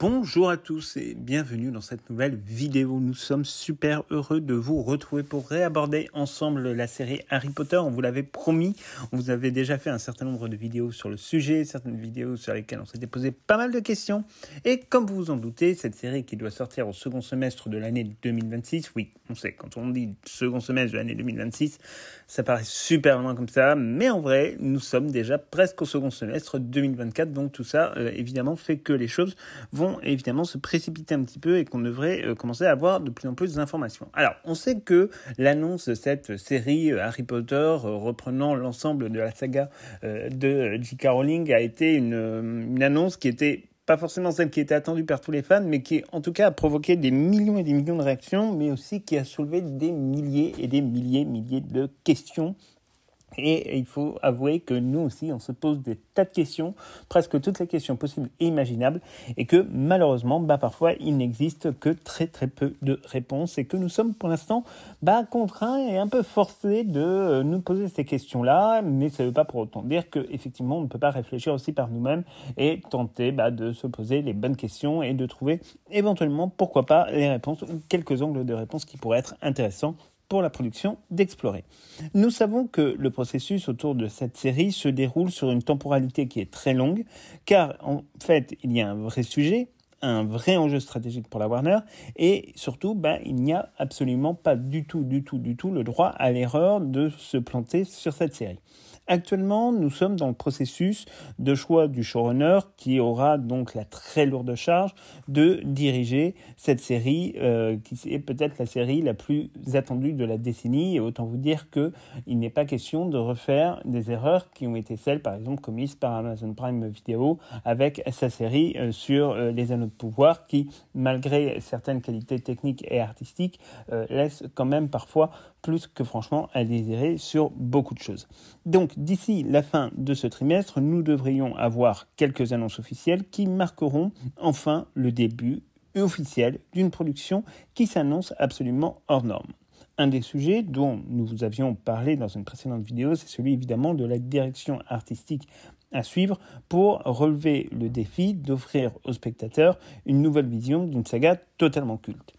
Bonjour à tous et bienvenue dans cette nouvelle vidéo. Nous sommes super heureux de vous retrouver pour réaborder ensemble la série Harry Potter. On vous l'avait promis, on vous avait déjà fait un certain nombre de vidéos sur le sujet, certaines vidéos sur lesquelles on s'était posé pas mal de questions. Et comme vous vous en doutez, cette série qui doit sortir au second semestre de l'année 2026, oui, on sait, quand on dit second semestre de l'année 2026, ça paraît super loin comme ça, mais en vrai, nous sommes déjà presque au second semestre 2024, donc tout ça, évidemment, fait que les choses vont évidemment se précipiter un petit peu et qu'on devrait commencer à avoir de plus en plus d'informations. Alors, on sait que l'annonce de cette série Harry Potter, reprenant l'ensemble de la saga de J.K. Rowling, a été une annonce qui était pas forcément celle qui était attendue par tous les fans, mais qui en tout cas a provoqué des millions et des millions de réactions, mais aussi qui a soulevé des milliers et des milliers de questions. Et il faut avouer que nous aussi, on se pose des tas de questions, presque toutes les questions possibles et imaginables, et que malheureusement, parfois, il n'existe que très très peu de réponses, et que nous sommes pour l'instant contraints et un peu forcés de nous poser ces questions-là, mais ça ne veut pas pour autant dire qu'effectivement, on ne peut pas réfléchir aussi par nous-mêmes et tenter de se poser les bonnes questions et de trouver éventuellement, pourquoi pas, les réponses ou quelques angles de réponse qui pourraient être intéressants pour la production d'Explorer. Nous savons que le processus autour de cette série se déroule sur une temporalité qui est très longue, car en fait, il y a un vrai sujet, un vrai enjeu stratégique pour la Warner, et surtout, il n'y a absolument pas du tout le droit à l'erreur de se planter sur cette série. Actuellement, nous sommes dans le processus de choix du showrunner qui aura donc la très lourde charge de diriger cette série qui est peut-être la série la plus attendue de la décennie. Et autant vous dire qu'il n'est pas question de refaire des erreurs qui ont été celles, par exemple, commises par Amazon Prime Video avec sa série sur les Anneaux de pouvoir qui, malgré certaines qualités techniques et artistiques, laisse quand même parfois plus que franchement à désirer sur beaucoup de choses. Donc, d'ici la fin de ce trimestre, nous devrions avoir quelques annonces officielles qui marqueront enfin le début officiel d'une production qui s'annonce absolument hors norme. Un des sujets dont nous vous avions parlé dans une précédente vidéo, c'est celui évidemment de la direction artistique à suivre pour relever le défi d'offrir aux spectateurs une nouvelle vision d'une saga totalement culte.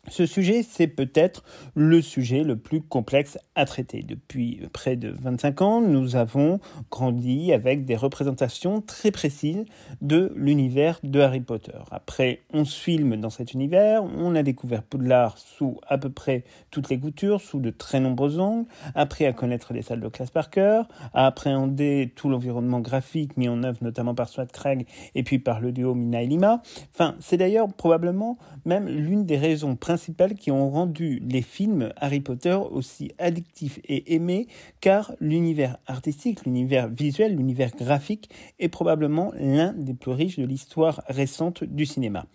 Ce sujet, c'est peut-être le sujet le plus complexe à traiter. Depuis près de 25 ans, nous avons grandi avec des représentations très précises de l'univers de Harry Potter. Après 11 films dans cet univers, on a découvert Poudlard sous à peu près toutes les coutures, sous de très nombreux angles, appris à connaître les salles de classe par cœur, à appréhender tout l'environnement graphique mis en œuvre notamment par Stuart Craig et puis par le duo Mina et Lima. C'est d'ailleurs probablement même l'une des raisons principales qui ont rendu les films Harry Potter aussi addictifs et aimés, car l'univers artistique, l'univers visuel, l'univers graphique est probablement l'un des plus riches de l'histoire récente du cinéma.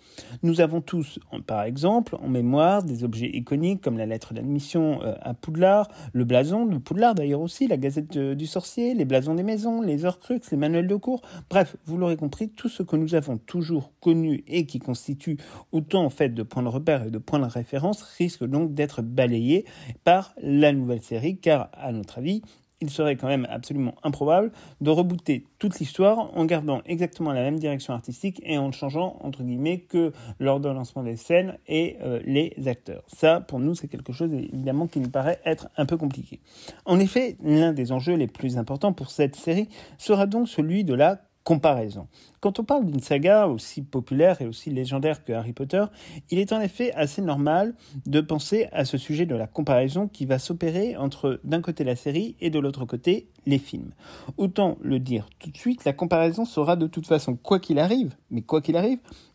Nous avons tous, par exemple, en mémoire des objets iconiques comme la lettre d'admission à Poudlard, le blason de Poudlard d'ailleurs aussi, la gazette du sorcier, les blasons des maisons, les Horcruxes, les manuels de cours, bref, vous l'aurez compris, tout ce que nous avons toujours connu et qui constitue autant en fait de points de repère et de points de référence risque donc d'être balayé par la nouvelle série, car à notre avis, il serait quand même absolument improbable de rebooter toute l'histoire en gardant exactement la même direction artistique et en ne changeant, entre guillemets, que lors de lancement des scènes et les acteurs. Ça, pour nous, c'est quelque chose, évidemment, qui nous paraît être un peu compliqué. En effet, l'un des enjeux les plus importants pour cette série sera donc celui de la comparaison. Quand on parle d'une saga aussi populaire et aussi légendaire que Harry Potter, il est en effet assez normal de penser à ce sujet de la comparaison qui va s'opérer entre d'un côté la série et de l'autre côté les films. Autant le dire tout de suite, la comparaison sera de toute façon, quoi qu'il arrive,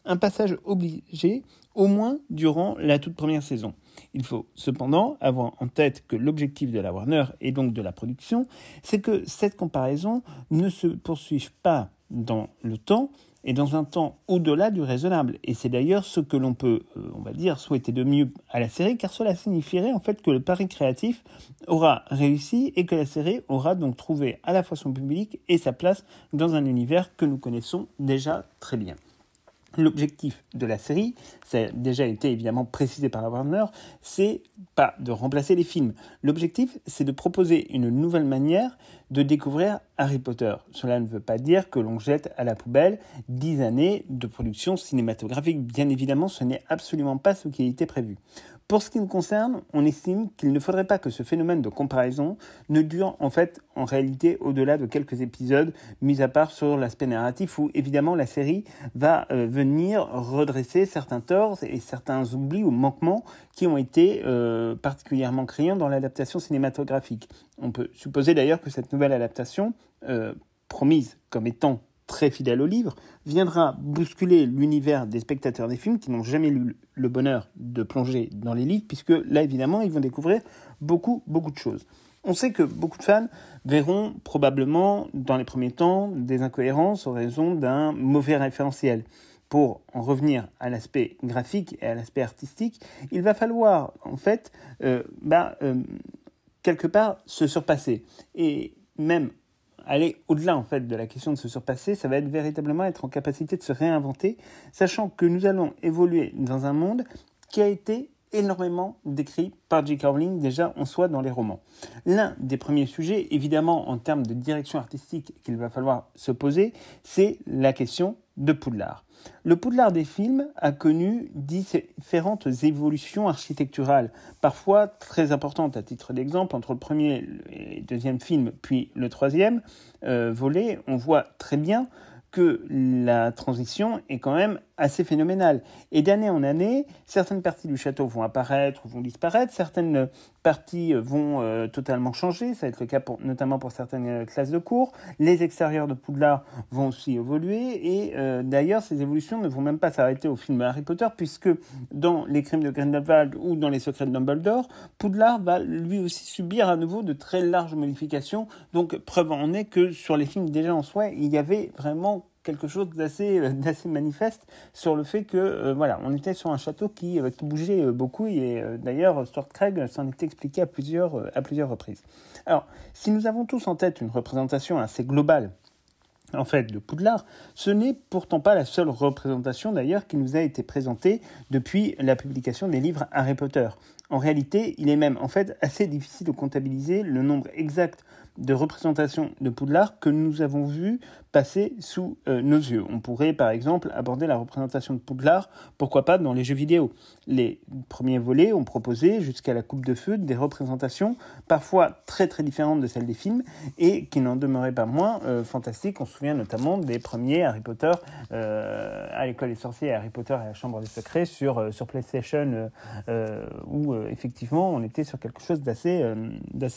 un passage obligé, au moins durant la toute première saison. Il faut cependant avoir en tête que l'objectif de la Warner et donc de la production, c'est que cette comparaison ne se poursuive pas dans le temps et dans un temps au-delà du raisonnable. Et c'est d'ailleurs ce que l'on peut, souhaiter de mieux à la série, car cela signifierait en fait que le pari créatif aura réussi et que la série aura donc trouvé à la fois son public et sa place dans un univers que nous connaissons déjà très bien. L'objectif de la série, ça a déjà été évidemment précisé par la Warner, c'est pas de remplacer les films. L'objectif, c'est de proposer une nouvelle manière de découvrir Harry Potter. Cela ne veut pas dire que l'on jette à la poubelle 10 années de production cinématographique. Bien évidemment, ce n'est absolument pas ce qui a été prévu. Pour ce qui nous concerne, on estime qu'il ne faudrait pas que ce phénomène de comparaison ne dure en réalité au-delà de quelques épisodes, mis à part sur l'aspect narratif où évidemment la série va venir redresser certains torts et certains oublis ou manquements qui ont été particulièrement criants dans l'adaptation cinématographique. On peut supposer d'ailleurs que cette nouvelle adaptation, promise comme étant très fidèle au livre, viendra bousculer l'univers des spectateurs des films qui n'ont jamais eu le bonheur de plonger dans les livres, puisque là, évidemment, ils vont découvrir beaucoup de choses. On sait que beaucoup de fans verront probablement, dans les premiers temps, des incohérences en raison d'un mauvais référentiel. Pour en revenir à l'aspect graphique et à l'aspect artistique, il va falloir, quelque part, se surpasser. Et même aller au-delà de la question de se surpasser, ça va être véritablement être en capacité de se réinventer, sachant que nous allons évoluer dans un monde qui a été énormément décrit par J.K. Rowling déjà en soi dans les romans. L'un des premiers sujets, évidemment en termes de direction artistique qu'il va falloir se poser, c'est la question de Poudlard. Le Poudlard des films a connu différentes évolutions architecturales, parfois très importantes. À titre d'exemple, entre le premier et le deuxième film, puis le troisième volet, on voit très bien que la transition est quand même assez phénoménale. Et d'année en année, certaines parties du château vont apparaître ou vont disparaître, certaines parties vont totalement changer, ça va être le cas notamment pour certaines classes de cours. Les extérieurs de Poudlard vont aussi évoluer et d'ailleurs ces évolutions ne vont même pas s'arrêter au film Harry Potter puisque dans Les Crimes de Grindelwald ou dans Les Secrets de Dumbledore, Poudlard va lui aussi subir à nouveau de très larges modifications. Donc preuve en est que sur les films déjà en soi, il y avait vraiment quelque chose d'assez manifeste sur le fait que on était sur un château qui bougeait beaucoup et d'ailleurs Stuart Craig s'en était expliqué à plusieurs reprises. Alors, si nous avons tous en tête une représentation assez globale de Poudlard, ce n'est pourtant pas la seule représentation d'ailleurs qui nous a été présentée depuis la publication des livres Harry Potter. En réalité, il est même assez difficile de comptabiliser le nombre exact de représentations de Poudlard que nous avons vues passer sous nos yeux. On pourrait par exemple aborder la représentation de Poudlard, pourquoi pas dans les jeux vidéo. Les premiers volets ont proposé jusqu'à la Coupe de Feu des représentations parfois très très différentes de celles des films et qui n'en demeuraient pas moins fantastiques. On se souvient notamment des premiers Harry Potter à l'école des sorciers et Harry Potter à la chambre des secrets sur PlayStation où effectivement on était sur quelque chose d'assez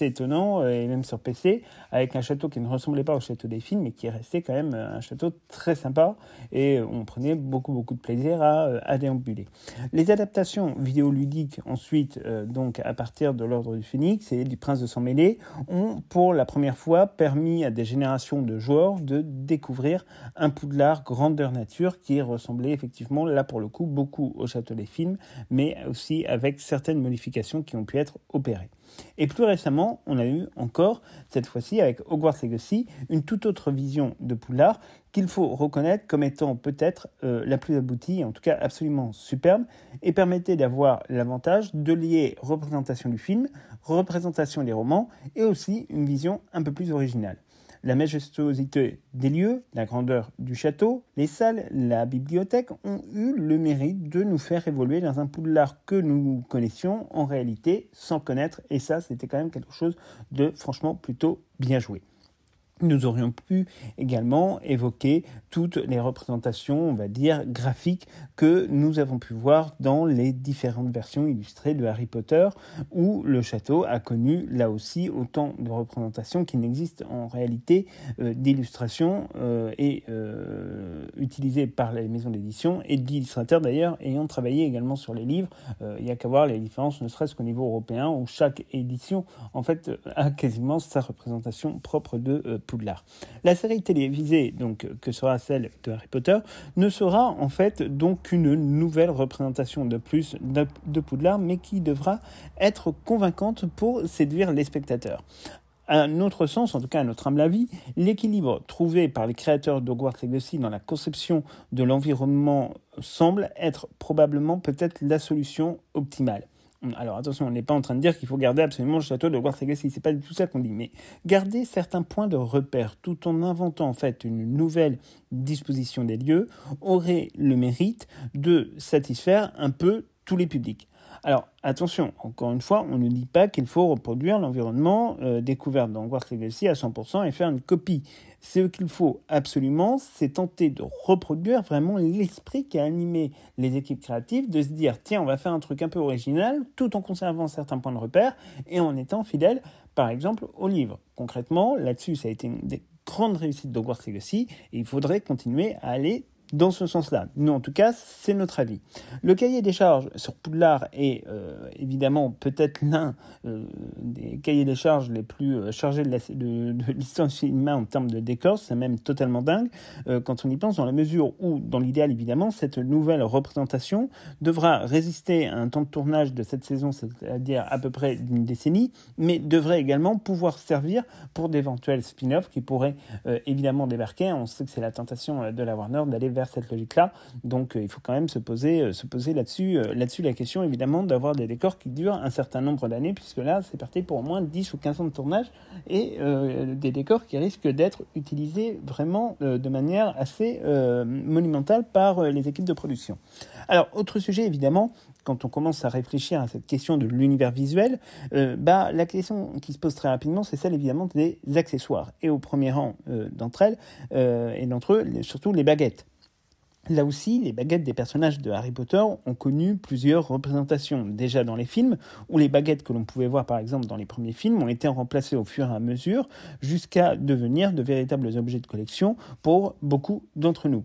étonnant et même sur PC avec un château qui ne ressemblait pas au château des films mais qui restait quand même un château très sympa et on prenait beaucoup de plaisir à déambuler. Les adaptations vidéoludiques ensuite donc à partir de l'Ordre du Phénix et du Prince de Sang Mêlé ont pour la première fois permis à des générations de joueurs de découvrir un Poudlard grandeur nature qui ressemblait effectivement là pour le coup beaucoup au château des films mais aussi avec certaines modifications qui ont pu être opérées. Et plus récemment, on a eu encore, cette fois-ci avec Hogwarts Legacy, une toute autre vision de Poudlard qu'il faut reconnaître comme étant peut-être la plus aboutie, en tout cas absolument superbe, et permettait d'avoir l'avantage de lier représentation du film, représentation des romans, et aussi une vision un peu plus originale. La majestuosité des lieux, la grandeur du château, les salles, la bibliothèque ont eu le mérite de nous faire évoluer dans un Poudlard que nous connaissions en réalité sans connaître. Et ça, c'était quand même quelque chose de franchement plutôt bien joué. Nous aurions pu également évoquer toutes les représentations, on va dire, graphiques que nous avons pu voir dans les différentes versions illustrées de Harry Potter, où le château a connu là aussi autant de représentations qu'il n'existe en réalité d'illustrations utilisées par les maisons d'édition et d'illustrateurs d'ailleurs ayant travaillé également sur les livres. Il n'y a qu'à voir les différences, ne serait-ce qu'au niveau européen, où chaque édition en fait a quasiment sa représentation propre de Poudlard. La série télévisée donc que sera celle de Harry Potter ne sera en fait donc qu'une nouvelle représentation de plus de Poudlard mais qui devra être convaincante pour séduire les spectateurs. À notre sens, en tout cas à notre humble avis, l'équilibre trouvé par les créateurs d'Hogwarts Legacy dans la conception de l'environnement semble être probablement peut-être la solution optimale. Alors attention, on n'est pas en train de dire qu'il faut garder absolument le château de Hogwarts Legacy, c'est pas du tout ça qu'on dit, mais garder certains points de repère tout en inventant en fait une nouvelle disposition des lieux aurait le mérite de satisfaire un peu tous les publics. Alors attention, encore une fois, on ne dit pas qu'il faut reproduire l'environnement découvert dans Hogwarts Legacy à 100% et faire une copie. Ce qu'il faut absolument, c'est tenter de reproduire vraiment l'esprit qui a animé les équipes créatives, de se dire tiens, on va faire un truc un peu original tout en conservant certains points de repère et en étant fidèle, par exemple, au livre. Concrètement, là-dessus, ça a été une des grandes réussites d'Hogwarts Legacy et il faudrait continuer à aller dans ce sens-là. Nous, en tout cas, c'est notre avis. Le cahier des charges sur Poudlard est évidemment peut-être l'un des cahiers des charges les plus chargés de l'histoire du cinéma en termes de décors. C'est même totalement dingue quand on y pense, dans la mesure où, dans l'idéal évidemment, cette nouvelle représentation devra résister à un temps de tournage de cette saison, c'est-à-dire à peu près d'une décennie, mais devrait également pouvoir servir pour d'éventuels spin-offs qui pourraient évidemment débarquer. On sait que c'est la tentation de la Warner d'aller vers cette logique-là. Donc, il faut quand même se poser là-dessus la question, évidemment, d'avoir des décors qui durent un certain nombre d'années, puisque là, c'est parti pour au moins 10 ou 15 ans de tournage, et des décors qui risquent d'être utilisés vraiment de manière assez monumentale par les équipes de production. Alors, autre sujet, évidemment, quand on commence à réfléchir à cette question de l'univers visuel, la question qui se pose très rapidement, c'est celle évidemment des accessoires. Et au premier rang d'entre eux, surtout les baguettes. Là aussi, les baguettes des personnages de Harry Potter ont connu plusieurs représentations. Déjà dans les films, où les baguettes que l'on pouvait voir par exemple dans les premiers films ont été remplacées au fur et à mesure jusqu'à devenir de véritables objets de collection pour beaucoup d'entre nous.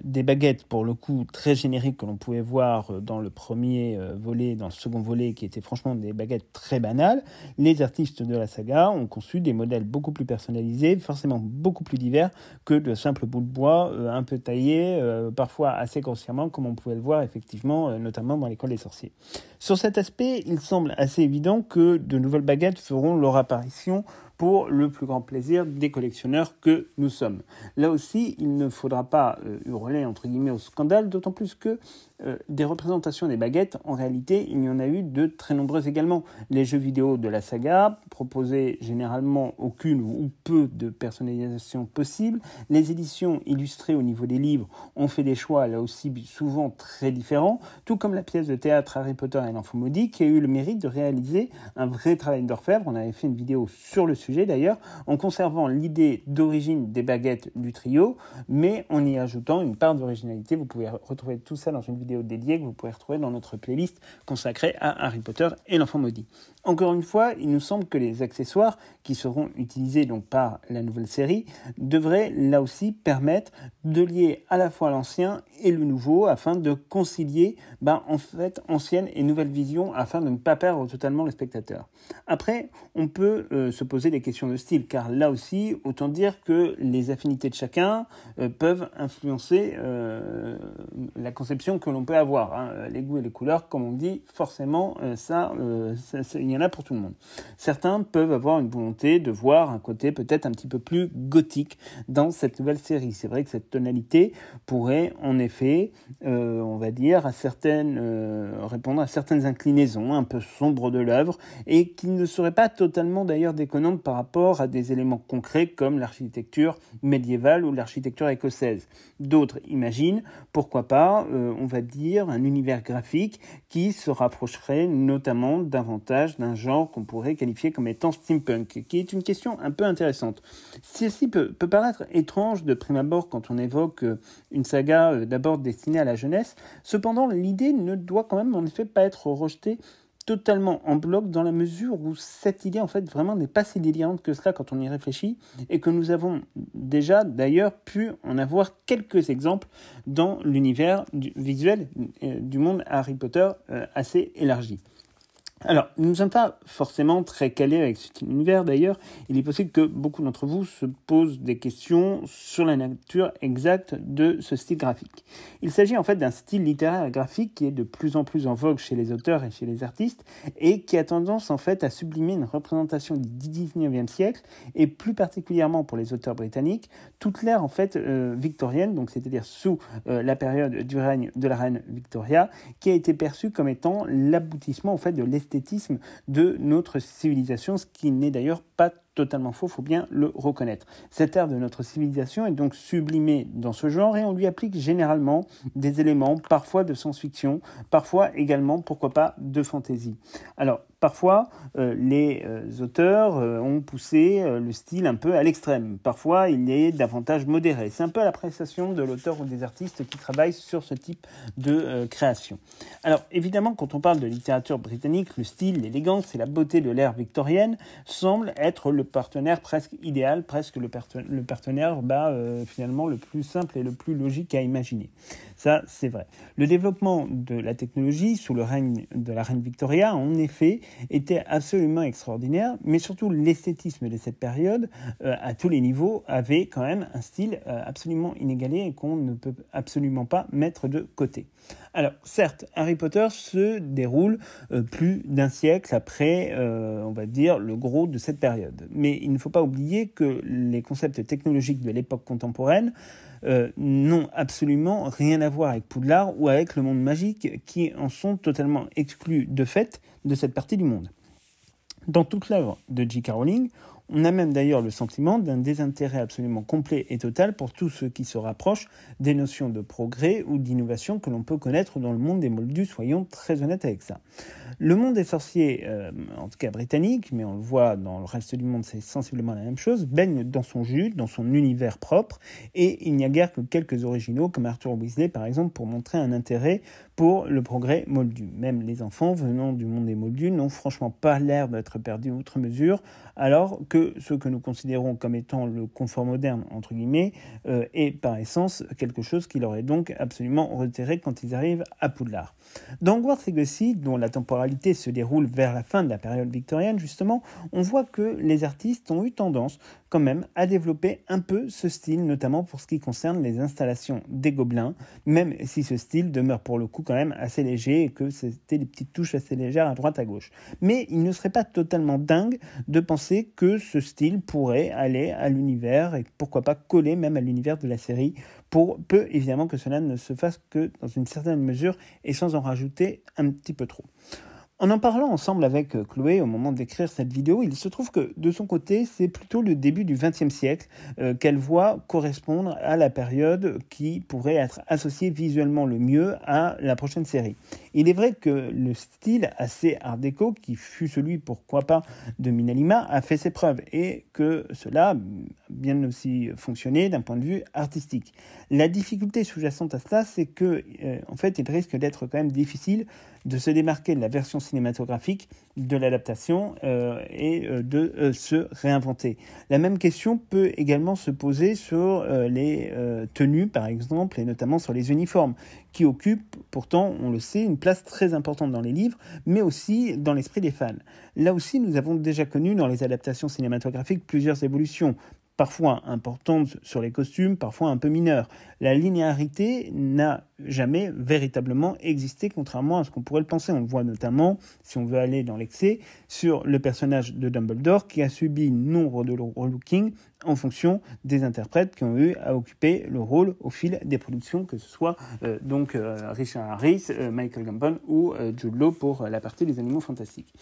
Des baguettes pour le coup très génériques que l'on pouvait voir dans le premier volet, dans le second volet, qui étaient franchement des baguettes très banales. Les artistes de la saga ont conçu des modèles beaucoup plus personnalisés, forcément beaucoup plus divers que de simples bouts de bois un peu taillés, parfois assez grossièrement, comme on pouvait le voir effectivement, notamment dans l'école des sorciers. Sur cet aspect, il semble assez évident que de nouvelles baguettes feront leur apparition pour le plus grand plaisir des collectionneurs que nous sommes. Là aussi, il ne faudra pas hurler entre guillemets au scandale, d'autant plus que des représentations des baguettes, en réalité, il y en a eu de très nombreuses également. Les jeux vidéo de la saga proposaient généralement aucune ou peu de personnalisation possible. Les éditions illustrées au niveau des livres ont fait des choix, là aussi, souvent très différents, tout comme la pièce de théâtre Harry Potter et l'Enfant Maudit, qui a eu le mérite de réaliser un vrai travail d'orfèvre. On avait fait une vidéo sur le sujet d'ailleurs, en conservant l'idée d'origine des baguettes du trio, mais en y ajoutant une part d'originalité. Vous pouvez retrouver tout ça dans une vidéo dédiée que vous pouvez retrouver dans notre playlist consacrée à Harry Potter et l'Enfant Maudit. Encore une fois, il nous semble que les accessoires qui seront utilisés donc par la nouvelle série devraient là aussi permettre de lier à la fois l'ancien et le nouveau afin de concilier en fait ancienne et nouvelle vision afin de ne pas perdre totalement le spectateur. Après, on peut se poser des questions de style car là aussi, autant dire que les affinités de chacun peuvent influencer la conception que l'on peut avoir. Les goûts et les couleurs, comme on dit, forcément, il y en a pour tout le monde. Certains peuvent avoir une volonté de voir un côté peut-être un petit peu plus gothique dans cette nouvelle série. C'est vrai que cette tonalité pourrait en effet, on va dire, répondre à certaines inclinaisons un peu sombres de l'œuvre et qui ne seraient pas totalement d'ailleurs déconnantes par rapport à des éléments concrets comme l'architecture médiévale ou l'architecture écossaise. D'autres imaginent, pourquoi pas, on va dire, un univers graphique qui se rapprocherait notamment davantage d'un genre qu'on pourrait qualifier comme étant steampunk, qui est une question un peu intéressante. Ceci peut paraître étrange de prime abord quand on évoque une saga d'abord destinée à la jeunesse. Cependant, l'idée ne doit quand même en effet pas être rejetée totalement en bloc dans la mesure où cette idée en fait vraiment n'est pas si délirante que cela quand on y réfléchit et que nous avons déjà d'ailleurs pu en avoir quelques exemples dans l'univers visuel du monde Harry Potter assez élargi. Alors, nous ne sommes pas forcément très calés avec cet univers d'ailleurs. Il est possible que beaucoup d'entre vous se posent des questions sur la nature exacte de ce style graphique. Il s'agit en fait d'un style littéraire et graphique qui est de plus en plus en vogue chez les auteurs et chez les artistes et qui a tendance en fait à sublimer une représentation du 19e siècle et plus particulièrement pour les auteurs britanniques, toute l'ère en fait victorienne, donc c'est-à-dire sous la période du règne de la reine Victoria, qui a été perçue comme étant l'aboutissement en fait de l'esthétisme de notre civilisation, ce qui n'est d'ailleurs pas totalement faux, il faut bien le reconnaître. Cette ère de notre civilisation est donc sublimée dans ce genre et on lui applique généralement des éléments, parfois de science-fiction, parfois également, pourquoi pas, de fantasy. Alors, parfois, les auteurs ont poussé le style un peu à l'extrême. Parfois, il est davantage modéré. C'est un peu à l'appréciation de l'auteur ou des artistes qui travaillent sur ce type de création. Alors, évidemment, quand on parle de littérature britannique, le style, l'élégance et la beauté de l'ère victorienne semblent être le partenaire presque idéal, presque le partenaire finalement le plus simple et le plus logique à imaginer. Ça, c'est vrai. Le développement de la technologie sous le règne de la reine Victoria, en effet, était absolument extraordinaire, mais surtout l'esthétisme de cette période, à tous les niveaux, avait quand même un style absolument inégalé et qu'on ne peut absolument pas mettre de côté. Alors, certes, Harry Potter se déroule plus d'un siècle après, on va dire, le gros de cette période. Mais il ne faut pas oublier que les concepts technologiques de l'époque contemporaine n'ont absolument rien à voir avec Poudlard ou avec le monde magique, qui en sont totalement exclus de fait de cette partie du monde. Dans toute l'œuvre de J.K. Rowling, on a même d'ailleurs le sentiment d'un désintérêt absolument complet et total pour tout ce qui se rapproche des notions de progrès ou d'innovation que l'on peut connaître dans le monde des Moldus, soyons très honnêtes avec ça. Le monde des sorciers, en tout cas britannique, mais on le voit dans le reste du monde, c'est sensiblement la même chose, baigne dans son jus, dans son univers propre, et il n'y a guère que quelques originaux, comme Arthur Weasley par exemple, pour montrer un intérêt pour le progrès moldu. Même les enfants venant du monde des Moldus n'ont franchement pas l'air d'être perdus outre mesure, alors que ce que nous considérons comme étant le confort moderne, entre guillemets, est par essence quelque chose qui leur est donc absolument retiré quand ils arrivent à Poudlard. Dans Hogwarts Legacy, dont la temporalité se déroule vers la fin de la période victorienne, justement, on voit que les artistes ont eu tendance quand même à développer un peu ce style, notamment pour ce qui concerne les installations des gobelins, même si ce style demeure pour le coup quand même assez léger et que c'était des petites touches assez légères à droite à gauche. Mais il ne serait pas totalement dingue de penser que ce style pourrait aller à l'univers et pourquoi pas coller même à l'univers de la série, pour peu évidemment que cela ne se fasse que dans une certaine mesure et sans en rajouter un petit peu trop. En parlant ensemble avec Chloé au moment d'écrire cette vidéo, il se trouve que de son côté, c'est plutôt le début du XXe siècle qu'elle voit correspondre à la période qui pourrait être associée visuellement le mieux à la prochaine série. Il est vrai que le style assez art déco, qui fut celui, pourquoi pas, de Minalima, a fait ses preuves et que cela a bien aussi fonctionné d'un point de vue artistique. La difficulté sous-jacente à cela, c'est que, en fait, il risque d'être quand même difficile de se démarquer de la version cinématographique de l'adaptation et de se réinventer. La même question peut également se poser sur les tenues, par exemple, et notamment sur les uniformes, qui occupent pourtant, on le sait, une place très importante dans les livres, mais aussi dans l'esprit des fans. Là aussi, nous avons déjà connu dans les adaptations cinématographiques plusieurs évolutions, parfois importantes sur les costumes, parfois un peu mineures. La linéarité n'a jamais véritablement existé, contrairement à ce qu'on pourrait le penser. On le voit notamment, si on veut aller dans l'excès, sur le personnage de Dumbledore qui a subi nombre de relookings en fonction des interprètes qui ont eu à occuper le rôle au fil des productions, que ce soit Richard Harris, Michael Gambon ou Jude Law pour la partie des Animaux Fantastiques.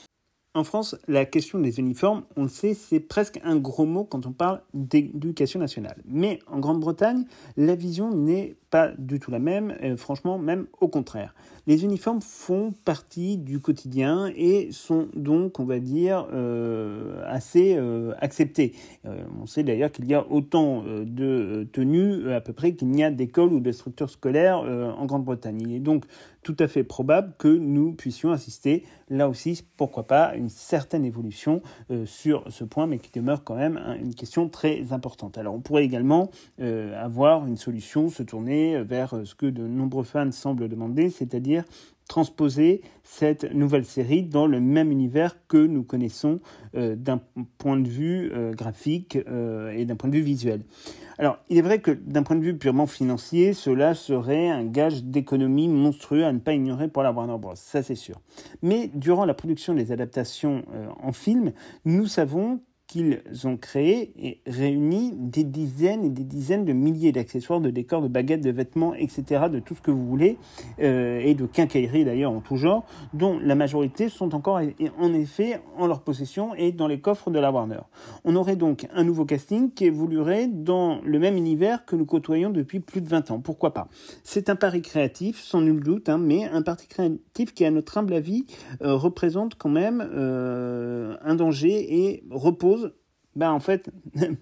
En France, la question des uniformes, on le sait, c'est presque un gros mot quand on parle d'éducation nationale. Mais en Grande-Bretagne, la vision n'est pas du tout la même, franchement, même au contraire. Les uniformes font partie du quotidien et sont donc, on va dire, assez acceptés. On sait d'ailleurs qu'il y a autant de tenues à peu près qu'il n'y a d'écoles ou de structures scolaires en Grande-Bretagne. Il est donc tout à fait probable que nous puissions assister, là aussi, pourquoi pas, à une certaine évolution sur ce point, mais qui demeure quand même une question très importante. Alors on pourrait également avoir une solution, se tourner vers ce que de nombreux fans semblent demander, c'est-à-dire transposer cette nouvelle série dans le même univers que nous connaissons d'un point de vue graphique et d'un point de vue visuel. Alors, il est vrai que d'un point de vue purement financier, cela serait un gage d'économie monstrueux à ne pas ignorer pour la Warner Bros. Ça, c'est sûr. Mais durant la production des adaptations en film, nous savons qu'ils ont créé et réuni des dizaines et des dizaines de milliers d'accessoires, de décors, de baguettes, de vêtements, etc., de tout ce que vous voulez, et de quincailleries d'ailleurs en tout genre, dont la majorité sont encore en effet en leur possession et dans les coffres de la Warner. On aurait donc un nouveau casting qui évoluerait dans le même univers que nous côtoyons depuis plus de 20 ans. Pourquoi pas ? C'est un pari créatif, sans nul doute, mais un pari créatif qui, à notre humble avis, représente quand même un danger et repose en fait,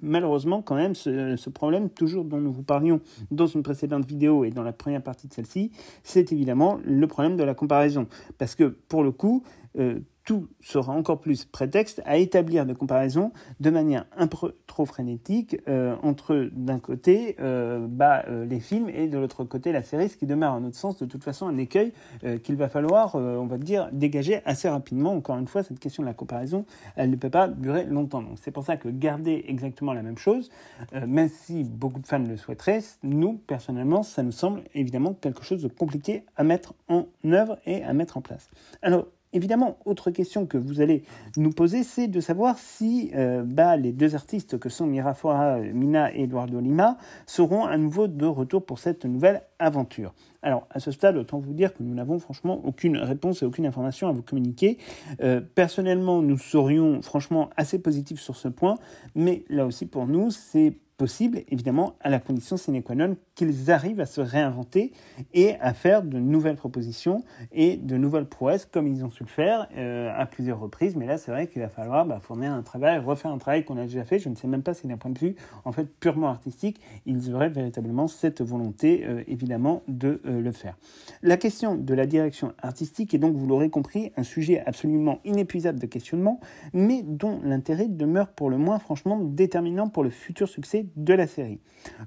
malheureusement, quand même, ce problème, toujours dont nous vous parlions dans une précédente vidéo et dans la première partie de celle-ci, c'est évidemment le problème de la comparaison. Parce que, pour le coup, tout sera encore plus prétexte à établir des comparaisons de manière un peu trop frénétique entre, d'un côté, les films et de l'autre côté, la série, ce qui demeure, à notre sens, de toute façon, un écueil qu'il va falloir, on va dire, dégager assez rapidement. Encore une fois, cette question de la comparaison, elle ne peut pas durer longtemps. Donc, c'est pour ça que garder exactement la même chose, même si beaucoup de fans le souhaiteraient, nous, personnellement, ça nous semble évidemment quelque chose de compliqué à mettre en œuvre et à mettre en place. Alors, évidemment, autre question que vous allez nous poser, c'est de savoir si les deux artistes que sont Mira Farah Mina et Eduardo Lima seront à nouveau de retour pour cette nouvelle aventure. Alors, à ce stade, autant vous dire que nous n'avons franchement aucune réponse et aucune information à vous communiquer. Personnellement, nous serions franchement assez positifs sur ce point, mais là aussi pour nous, c'est possible, évidemment, à la condition sine qua non qu'ils arrivent à se réinventer et à faire de nouvelles propositions et de nouvelles prouesses, comme ils ont su le faire à plusieurs reprises. Mais là, c'est vrai qu'il va falloir fournir un travail, refaire un travail qu'on a déjà fait. Je ne sais même pas si d'un point de vue, en fait, purement artistique, ils auraient véritablement cette volonté, évidemment, de le faire. La question de la direction artistique est donc, vous l'aurez compris, un sujet absolument inépuisable de questionnement, mais dont l'intérêt demeure pour le moins, franchement, déterminant pour le futur succès de la série.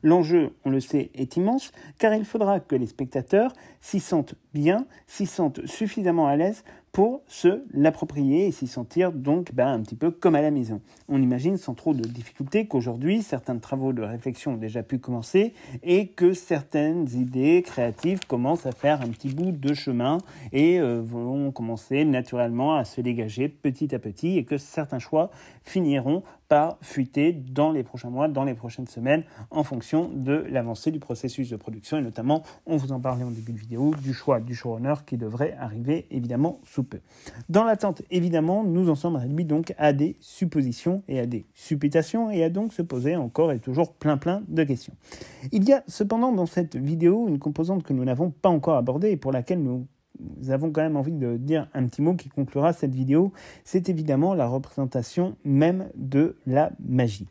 L'enjeu, on le sait, est immense, car il faudra que les spectateurs s'y sentent bien, s'y sentent suffisamment à l'aise pour se l'approprier et s'y sentir donc un petit peu comme à la maison. On imagine sans trop de difficultés qu'aujourd'hui, certains travaux de réflexion ont déjà pu commencer et que certaines idées créatives commencent à faire un petit bout de chemin et vont commencer naturellement à se dégager petit à petit et que certains choix finiront par fuiter dans les prochains mois, dans les prochaines semaines, en fonction de l'avancée du processus de production et notamment, on vous en parlait en début de vidéo, du choix du showrunner qui devrait arriver évidemment sous peu. Dans l'attente, évidemment, nous en sommes réduits donc à des suppositions et à des supputations et à donc se poser encore et toujours plein de questions. Il y a cependant dans cette vidéo une composante que nous n'avons pas encore abordée et pour laquelle nous avons quand même envie de dire un petit mot qui conclura cette vidéo, c'est évidemment la représentation même de la magie.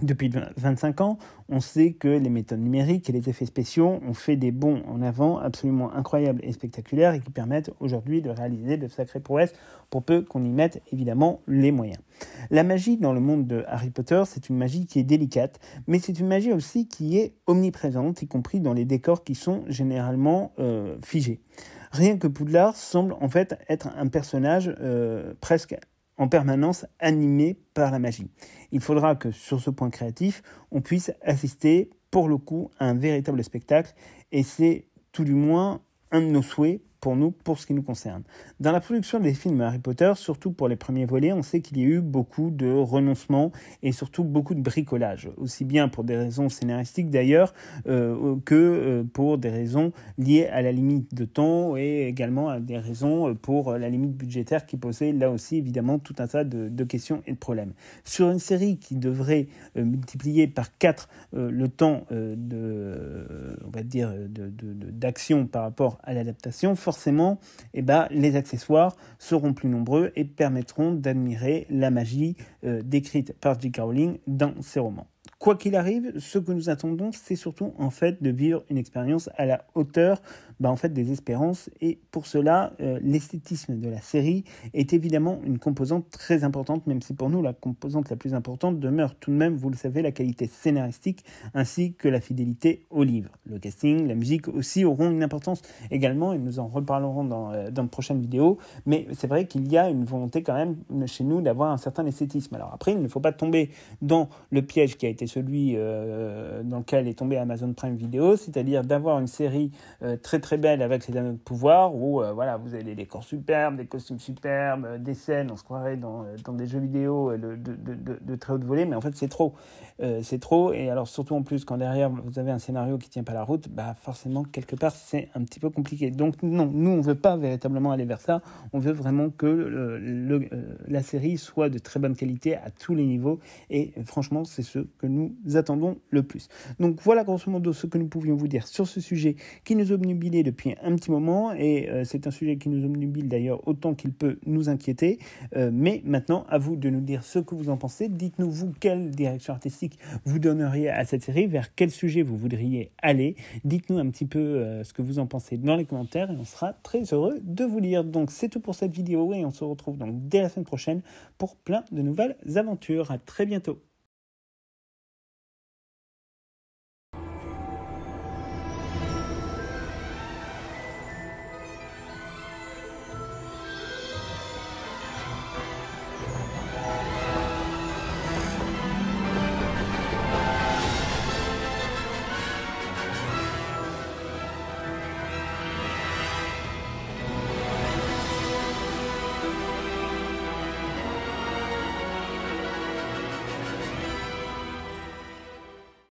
Depuis 25 ans, on sait que les méthodes numériques et les effets spéciaux ont fait des bonds en avant absolument incroyables et spectaculaires et qui permettent aujourd'hui de réaliser de sacrées prouesses pour peu qu'on y mette évidemment les moyens. La magie dans le monde de Harry Potter, c'est une magie qui est délicate, mais c'est une magie aussi qui est omniprésente, y compris dans les décors qui sont généralement figés. Rien que Poudlard semble en fait être un personnage presque en permanence animé par la magie. Il faudra que sur ce point créatif, on puisse assister pour le coup à un véritable spectacle et c'est tout du moins un de nos souhaits pour nous, pour ce qui nous concerne. Dans la production des films Harry Potter, surtout pour les premiers volets, on sait qu'il y a eu beaucoup de renoncements et surtout beaucoup de bricolage, aussi bien pour des raisons scénaristiques d'ailleurs que pour des raisons liées à la limite de temps et également à des raisons pour la limite budgétaire qui posait là aussi évidemment tout un tas de questions et de problèmes. Sur une série qui devrait multiplier par 4 le temps d'action par rapport à l'adaptation, forcément, les accessoires seront plus nombreux et permettront d'admirer la magie décrite par J.K. Rowling dans ses romans. Quoi qu'il arrive, ce que nous attendons, c'est surtout en fait de vivre une expérience à la hauteur en fait, des espérances. Et pour cela, l'esthétisme de la série est évidemment une composante très importante, même si pour nous, la composante la plus importante demeure tout de même, vous le savez, la qualité scénaristique ainsi que la fidélité au livre. Le casting, la musique aussi auront une importance également, et nous en reparlerons dans de prochaines vidéos, mais c'est vrai qu'il y a une volonté quand même chez nous d'avoir un certain esthétisme. Alors après, il ne faut pas tomber dans le piège qui a été celui dans lequel est tombé Amazon Prime Video, c'est-à-dire d'avoir une série très très belle avec les anneaux de pouvoir, où voilà, vous avez des décors superbes, des costumes superbes, des scènes, on se croirait dans des jeux vidéo de très haute volée, mais en fait c'est trop. Et alors surtout en plus quand derrière vous avez un scénario qui tient pas la route, forcément quelque part c'est un petit peu compliqué. Donc non, nous on veut pas véritablement aller vers ça, on veut vraiment que la série soit de très bonne qualité à tous les niveaux, et franchement c'est ce que nous attendons le plus. Donc voilà grosso modo ce que nous pouvions vous dire sur ce sujet qui nous obnubilait depuis un petit moment, et c'est un sujet qui nous obnubile d'ailleurs autant qu'il peut nous inquiéter, mais maintenant à vous de nous dire ce que vous en pensez. Dites-nous vous quelle direction artistique vous donneriez à cette série, vers quel sujet vous voudriez aller. Dites-nous un petit peu ce que vous en pensez dans les commentaires, et on sera très heureux de vous lire. Donc c'est tout pour cette vidéo, et on se retrouve donc dès la semaine prochaine pour plein de nouvelles aventures. À très bientôt.